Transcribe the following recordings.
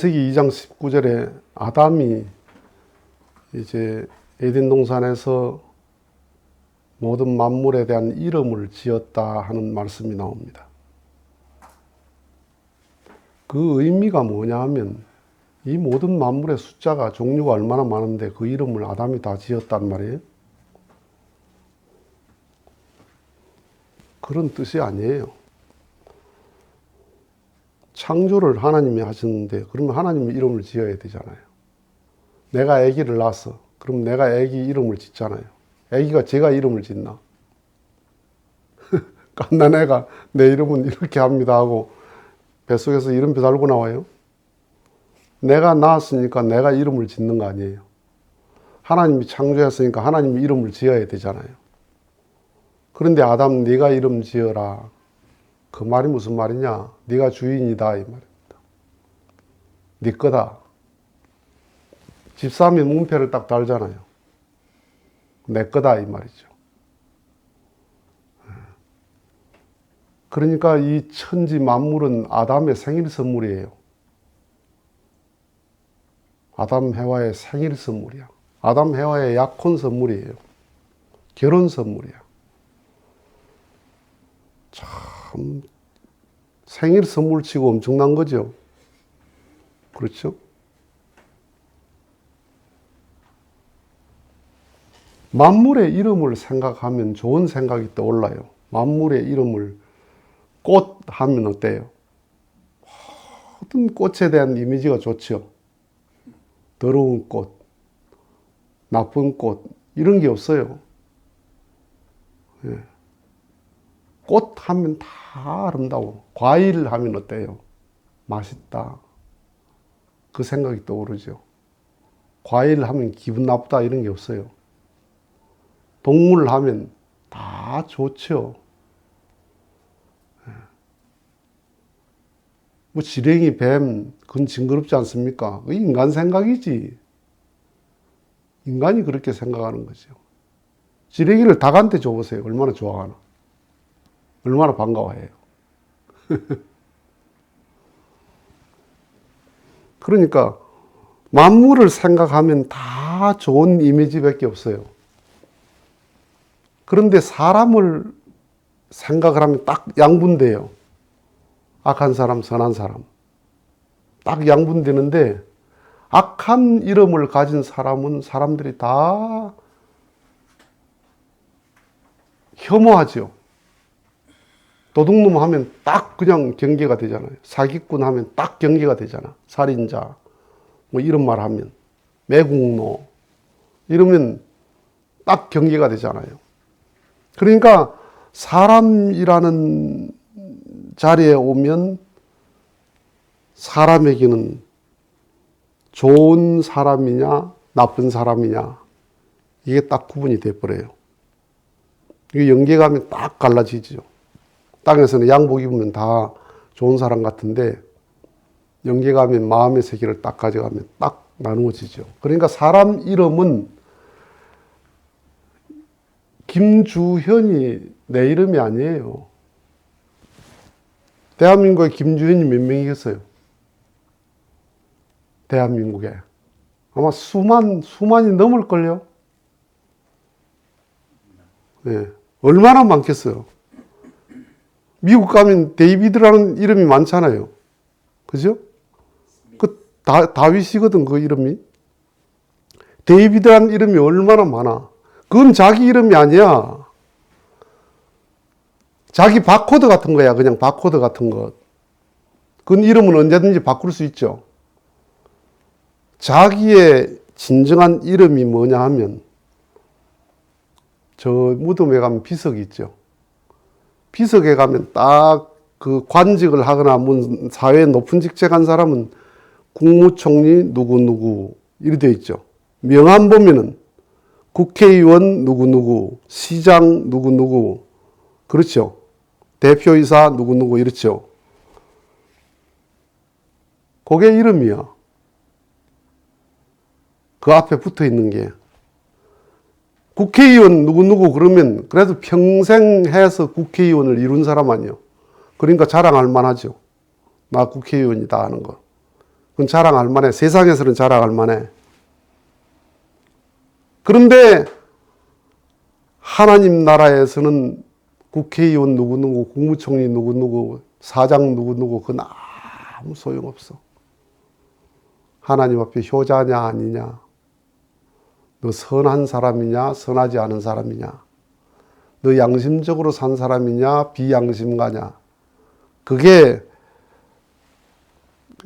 창세기 2장 19절에 아담이 이제 에덴 동산에서 모든 만물에 대한 이름을 지었다 하는 말씀이 나옵니다. 그 의미가 뭐냐 하면 이 모든 만물의 숫자가 종류가 얼마나 많은데 그 이름을 아담이 다 지었단 말이에요. 그런 뜻이 아니에요. 창조를 하나님이 하셨는데 그러면 하나님이 이름을 지어야 되잖아요. 내가 아기를 낳았어. 그럼 내가 아기 이름을 짓잖아요. 아기가 제가 이름을 짓나? 갓난 애가 내 이름은 이렇게 합니다 하고 뱃속에서 이름표 달고 나와요? 내가 낳았으니까 내가 이름을 짓는 거 아니에요. 하나님이 창조했으니까 하나님이 이름을 지어야 되잖아요. 그런데 아담 네가 이름 지어라. 그 말이 무슨 말이냐? 네가 주인이다 이 말입니다. 네 거다. 집사람이 문패를 딱 달잖아요. 내 거다 이 말이죠. 그러니까 이 천지 만물은 아담의 생일 선물이에요. 아담 해와의 생일 선물이야. 아담 해와의 약혼 선물이에요. 결혼 선물이야. 참 생일 선물치고 엄청난 거죠. 그렇죠? 만물의 이름을 생각하면 좋은 생각이 떠올라요. 만물의 이름을 꽃 하면 어때요? 모든 꽃에 대한 이미지가 좋죠. 더러운 꽃, 나쁜 꽃 이런 게 없어요. 예. 꽃 하면 다 아름다워. 과일 하면 어때요? 맛있다. 그 생각이 떠오르죠. 과일 하면 기분 나쁘다 이런 게 없어요. 동물 하면 다 좋죠. 뭐 지렁이, 뱀, 그건 징그럽지 않습니까? 그게 인간 생각이지. 인간이 그렇게 생각하는 거죠. 지렁이를 닭한테 줘보세요. 얼마나 좋아하나. 얼마나 반가워해요. 그러니까 만물을 생각하면 다 좋은 이미지밖에 없어요. 그런데 사람을 생각을 하면 딱 양분돼요. 악한 사람, 선한 사람. 딱 양분되는데 악한 이름을 가진 사람은 사람들이 다 혐오하죠. 도둑놈 하면 딱 그냥 경계가 되잖아요. 사기꾼 하면 딱 경계가 되잖아. 살인자, 뭐 이런 말 하면. 매국노. 이러면 딱 경계가 되잖아요. 그러니까 사람이라는 자리에 오면 사람에게는 좋은 사람이냐, 나쁜 사람이냐, 이게 딱 구분이 돼버려요. 이게 연계감이 딱 갈라지죠. 땅에서는 양복 입으면 다 좋은 사람 같은데, 연계감이 마음의 세계를 딱 가져가면 딱 나누어지죠. 그러니까 사람 이름은 김주현이 내 이름이 아니에요. 대한민국에 김주현이 몇 명이겠어요? 대한민국에. 아마 수만이 넘을걸요? 네. 얼마나 많겠어요? 미국 가면 데이비드라는 이름이 많잖아요. 그죠? 그 다윗이거든, 그 이름이. 데이비드라는 이름이 얼마나 많아. 그건 자기 이름이 아니야. 자기 바코드 같은 거야. 그냥 바코드 같은 것. 그건 이름은 언제든지 바꿀 수 있죠. 자기의 진정한 이름이 뭐냐 하면 저 무덤에 가면 비석이 있죠. 비석에 가면 딱 그 관직을 하거나 사회에 높은 직책한 사람은 국무총리 누구누구 이렇게 되어 있죠. 명함 보면은 국회의원 누구누구, 시장 누구누구, 그렇죠. 대표이사 누구누구 이렇죠. 그게 이름이야. 그 앞에 붙어 있는 게. 국회의원 누구누구 그러면 그래도 평생 해서 국회의원을 이룬 사람 아니요. 그러니까 자랑할 만하죠. 나 국회의원이다 하는 거. 그건 자랑할 만해. 세상에서는 자랑할 만해. 그런데 하나님 나라에서는 국회의원 누구누구, 국무총리 누구누구, 사장 누구누구 그건 아무 소용없어. 하나님 앞에 효자냐 아니냐, 너 선한 사람이냐 선하지 않은 사람이냐, 너 양심적으로 산 사람이냐 비양심가냐, 그게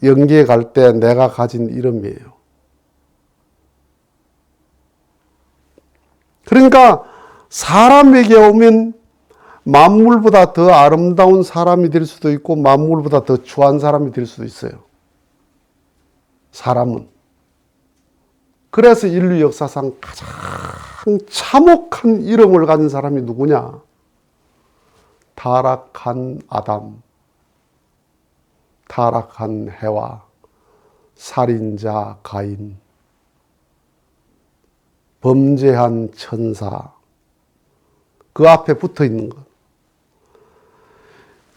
영계에 갈 때 내가 가진 이름이에요. 그러니까 사람에게 오면 만물보다 더 아름다운 사람이 될 수도 있고 만물보다 더 추한 사람이 될 수도 있어요. 사람은. 그래서 인류 역사상 가장 참혹한 이름을 가진 사람이 누구냐? 타락한 아담, 타락한 해와, 살인자 가인, 범죄한 천사, 그 앞에 붙어 있는 것.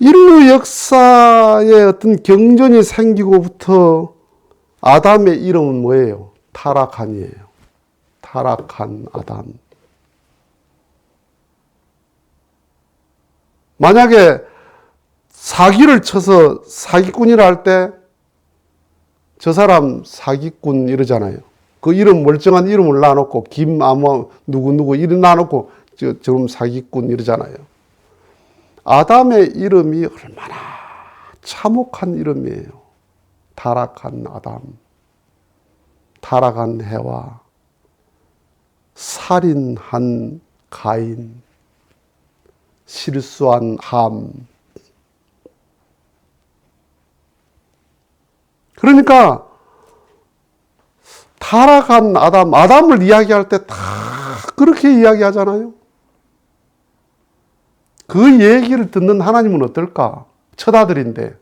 인류 역사에 어떤 경전이 생기고부터 아담의 이름은 뭐예요? 타락한이에요. 타락한 아담. 만약에 사기를 쳐서 사기꾼이라 할 때 저 사람 사기꾼 이러잖아요. 그 이름 멀쩡한 이름을 놔놓고 김아무 누구누구 이름 놔놓고 저럼 사기꾼 이러잖아요. 아담의 이름이 얼마나 참혹한 이름이에요. 타락한 아담, 타락한 해와, 살인한 가인, 실수한 함. 그러니까 타락한 아담, 아담을 이야기할 때 다 그렇게 이야기하잖아요. 그 얘기를 듣는 하나님은 어떨까? 첫 아들인데,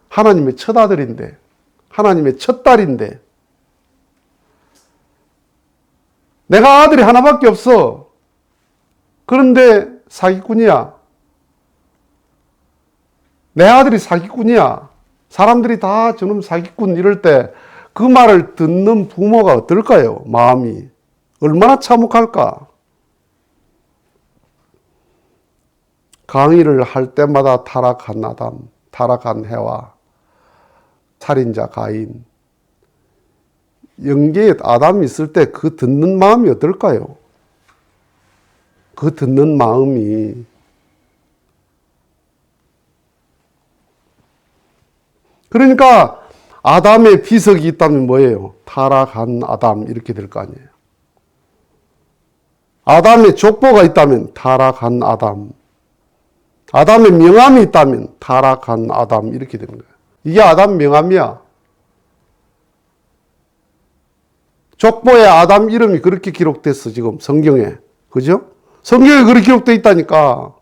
하나님의 첫 아들인데, 하나님의 첫 딸인데, 내가 아들이 하나밖에 없어. 그런데 사기꾼이야. 내 아들이 사기꾼이야. 사람들이 다 저놈 사기꾼 이럴 때 그 말을 듣는 부모가 어떨까요? 마음이 얼마나 참혹할까? 강의를 할 때마다 타락한 아담, 타락한 해와, 살인자 가인, 영계에 아담이 있을 때 그 듣는 마음이 어떨까요? 그 듣는 마음이. 그러니까 아담의 비석이 있다면 뭐예요? 타락한 아담 이렇게 될 거 아니에요. 아담의 족보가 있다면 타락한 아담. 아담의 명함이 있다면 타락한 아담 이렇게 되는 거예요. 이게 아담 명함이야. 족보에 아담 이름이 그렇게 기록됐어 지금 성경에. 그죠? 성경에 그렇게 기록되어 있다니까.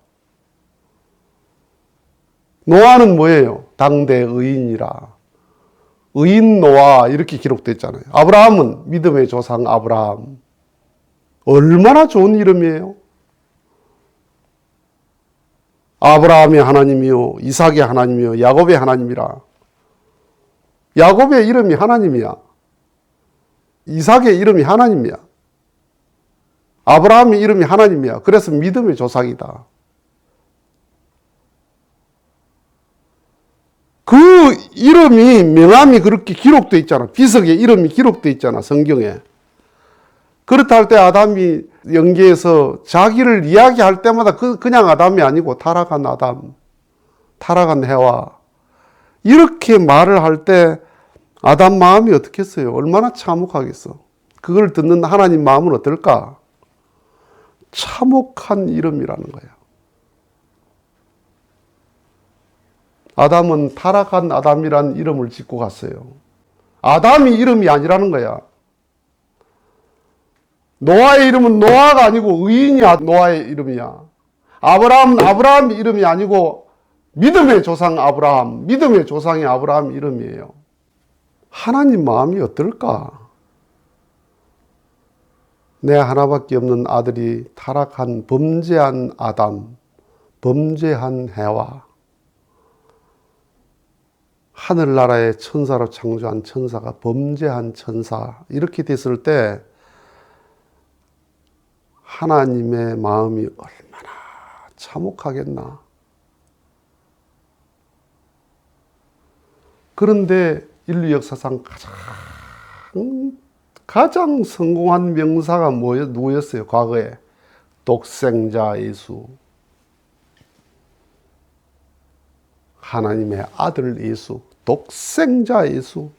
노아는 뭐예요? 당대 의인이라. 의인 노아 이렇게 기록되어 있잖아요. 아브라함은 믿음의 조상 아브라함. 얼마나 좋은 이름이에요. 아브라함의 하나님이요, 이삭의 하나님이요, 야곱의 하나님이라. 야곱의 이름이 하나님이야. 이삭의 이름이 하나님이야. 아브라함의 이름이 하나님이야. 그래서 믿음의 조상이다. 그 이름이 명함이 그렇게 기록되어 있잖아. 비석에 이름이 기록되어 있잖아. 성경에. 그렇다 할 때 아담이 영계에서 자기를 이야기할 때마다 그냥 아담이 아니고 타락한 아담, 타락한 해와 이렇게 말을 할 때 아담 마음이 어떻겠어요? 얼마나 참혹하겠어. 그걸 듣는 하나님 마음은 어떨까? 참혹한 이름이라는 거야. 아담은 타락한 아담이란 이름을 짓고 갔어요. 아담이 이름이 아니라는 거야. 노아의 이름은 노아가 아니고 의인이 노아의 이름이야. 아브라함 이름이 아니고 믿음의 조상 아브라함, 믿음의 조상이 아브라함 이름이에요. 하나님 마음이 어떨까? 내 하나밖에 없는 아들이 타락한 범죄한 아담, 범죄한 해와 하늘나라의 천사로 창조한 천사가 범죄한 천사, 이렇게 됐을 때 하나님의 마음이 얼마나 참혹하겠나. 그런데 인류 역사상 가장 성공한 명사가 누구였어요? 과거에 독생자 예수, 하나님의 아들 예수, 독생자 예수.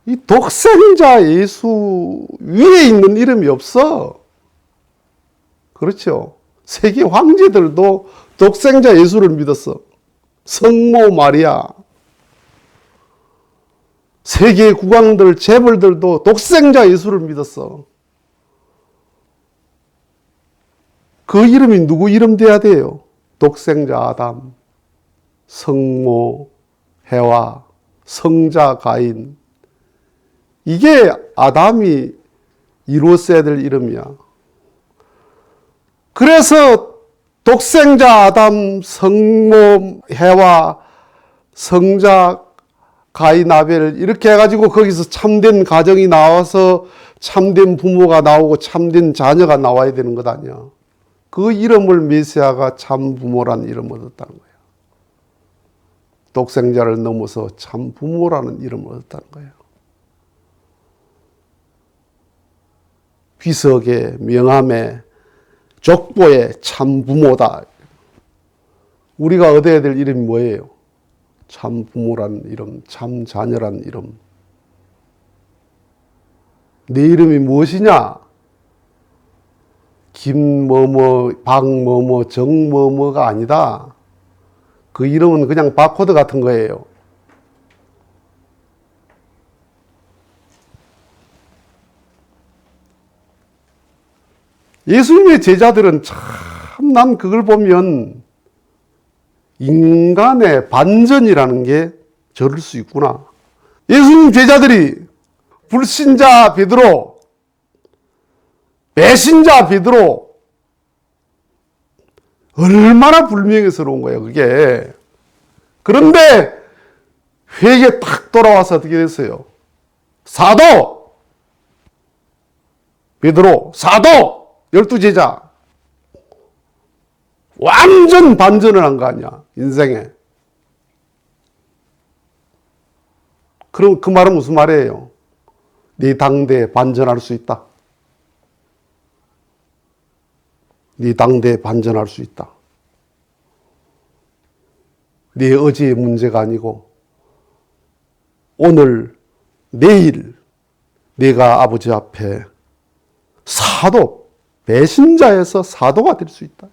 이 독생자 예수 위에 있는 이름이 없어. 그렇죠? 세계 황제들도 독생자 예수를 믿었어. 성모 마리아. 세계 국왕들, 재벌들도 독생자 예수를 믿었어. 그 이름이 누구 이름 돼야 돼요? 독생자 아담, 성모 해와, 성자 가인. 이게 아담이 이루었어야 될 이름이야. 그래서 독생자 아담, 성모 해와, 성자 가인 아벨 이렇게 해가지고 거기서 참된 가정이 나와서 참된 부모가 나오고 참된 자녀가 나와야 되는 것 아니야. 그 이름을 메시아가 참 부모라는 이름을 얻었다는 거예요. 독생자를 넘어서 참 부모라는 이름을 얻었다는 거예요. 귀석의 명함의 족보의 참 부모다. 우리가 얻어야 될 이름이 뭐예요? 참 부모라는 이름, 참 자녀라는 이름. 내 이름이 무엇이냐? 김뭐뭐, 박뭐뭐, 정뭐뭐가 아니다. 그 이름은 그냥 바코드 같은 거예요. 예수님의 제자들은 참 난 그걸 보면 인간의 반전이라는 게 저럴 수 있구나. 예수님 제자들이 불신자 베드로, 배신자 베드로, 얼마나 불명예스러운 거예요, 그게. 그런데 회개 딱 돌아와서 어떻게 됐어요? 사도! 베드로, 사도! 12제자. 완전 반전을 한 거 아니야, 인생에. 그럼 그 말은 무슨 말이에요? 네 당대에 반전할 수 있다. 네 당대에 반전할 수 있다. 네 어제의 문제가 아니고 오늘, 내일 네가 아버지 앞에 사도, 배신자에서 사도가 될 수 있다.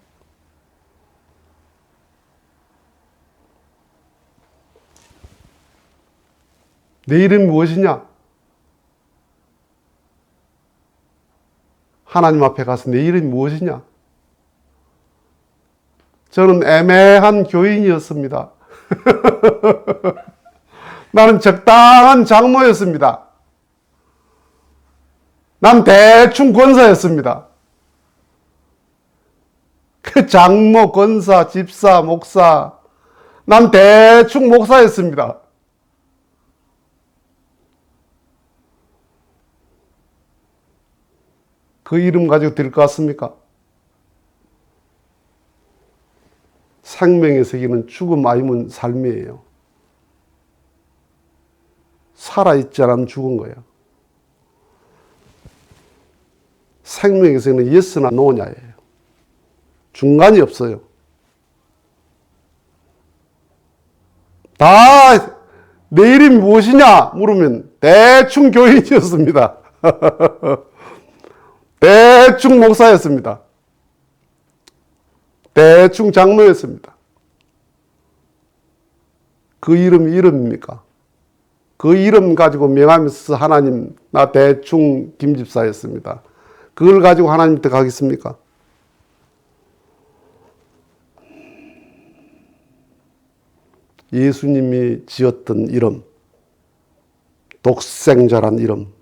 내 이름이 무엇이냐? 하나님 앞에 가서 내 이름이 무엇이냐? 저는 애매한 교인이었습니다. 나는 적당한 장로였습니다. 난 대충 권사였습니다. 그 장로, 권사, 집사, 목사, 난 대충 목사였습니다. 그 이름 가지고 될 것 같습니까? 생명의 세계는 죽음 아니면 삶이에요. 살아있지 않으면 죽은 거예요. 생명의 세계는 예스나 노냐예요. 중간이 없어요. 다 내 이름이 무엇이냐 물으면 대충 교인이었습니다. 대충 목사였습니다. 대충 장로였습니다. 그 이름이 이름입니까? 그 이름 가지고 명하면서 하나님, 나 대충 김집사였습니다. 그걸 가지고 하나님한테 가겠습니까? 예수님이 지었던 이름, 독생자란 이름,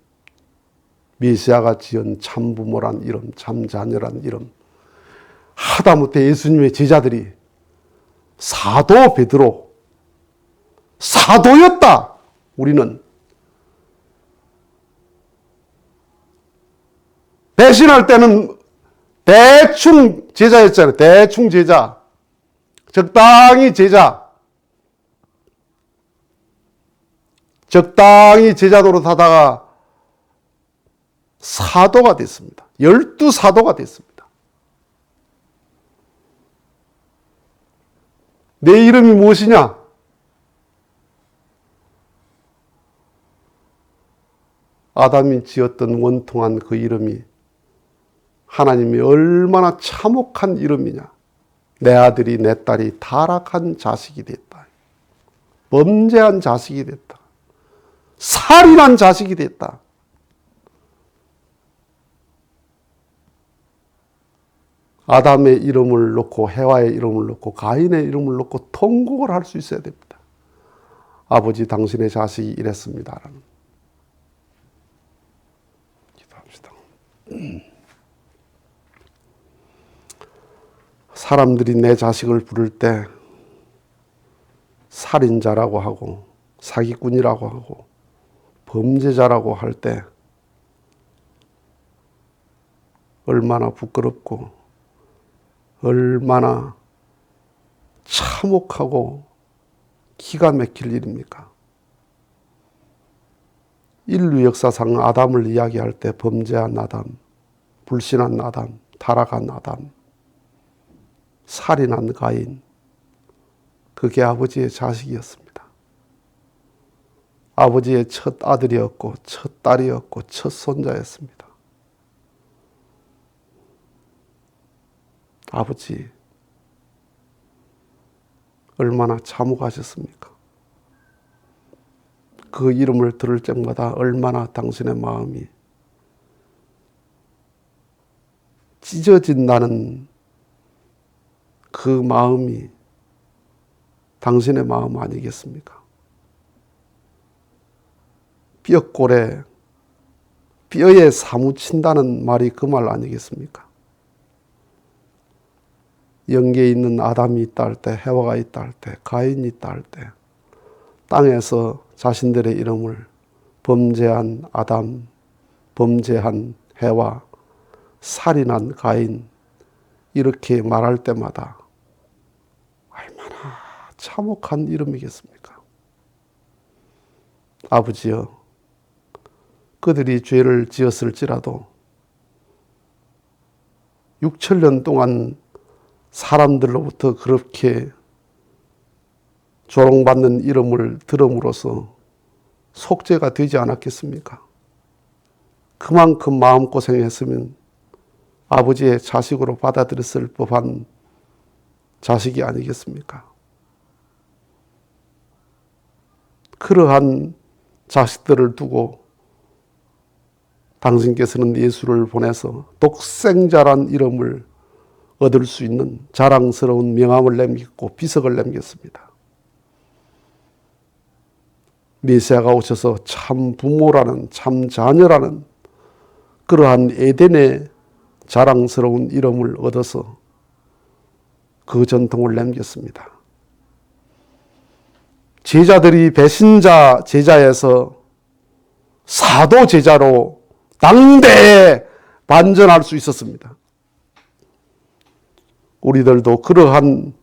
메시아가 지은 참부모란 이름, 참자녀란 이름, 하다못해 예수님의 제자들이 사도 베드로, 사도였다. 우리는 배신할 때는 대충 제자였잖아요. 대충 제자, 적당히 제자, 적당히 제자 노릇하다가 사도가 됐습니다. 12사도가 됐습니다. 내 이름이 무엇이냐? 아담이 지었던 원통한 그 이름이 하나님이 얼마나 참혹한 이름이냐. 내 아들이 내 딸이 타락한 자식이 됐다. 범죄한 자식이 됐다. 살인한 자식이 됐다. 아담의 이름을 놓고 해와의 이름을 놓고 가인의 이름을 놓고 통곡을 할 수 있어야 됩니다. 아버지 당신의 자식이 이랬습니다. 기도합시다. 사람들이 내 자식을 부를 때 살인자라고 하고 사기꾼이라고 하고 범죄자라고 할 때 얼마나 부끄럽고 얼마나 참혹하고 기가 막힐 일입니까? 인류 역사상 아담을 이야기할 때 범죄한 아담, 불신한 아담, 타락한 아담, 살인한 가인, 그게 아버지의 자식이었습니다. 아버지의 첫 아들이었고 첫 딸이었고 첫 손자였습니다. 아버지, 얼마나 참혹하셨습니까? 그 이름을 들을 때마다 얼마나 당신의 마음이 찢어진다는 그 마음이 당신의 마음 아니겠습니까? 뼈골에 뼈에 사무친다는 말이 그 말 아니겠습니까? 영계에 있는 아담이 있다 할 때, 해와가 있다 할 때, 가인이 있다 할 때, 땅에서 자신들의 이름을 범죄한 아담, 범죄한 해와, 살인한 가인, 이렇게 말할 때마다 얼마나 참혹한 이름이겠습니까? 아버지여, 그들이 죄를 지었을지라도 6천년 동안 사람들로부터 그렇게 조롱받는 이름을 들음으로써 속죄가 되지 않았겠습니까? 그만큼 마음고생했으면 아버지의 자식으로 받아들였을 법한 자식이 아니겠습니까? 그러한 자식들을 두고 당신께서는 예수를 보내서 독생자란 이름을 얻을 수 있는 자랑스러운 명함을 남겼고 비석을 남겼습니다. 메시아가 오셔서 참 부모라는, 참 자녀라는 그러한 에덴의 자랑스러운 이름을 얻어서 그 전통을 남겼습니다. 제자들이 배신자 제자에서 사도 제자로 당대에 반전할 수 있었습니다. 우리들도 그러한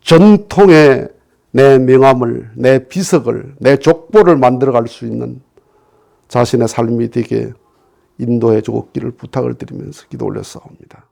전통의 내 명함을, 내 비석을, 내 족보를 만들어갈 수 있는 자신의 삶이 되게 인도해 주옵기를 부탁을 드리면서 기도 올렸사옵니다.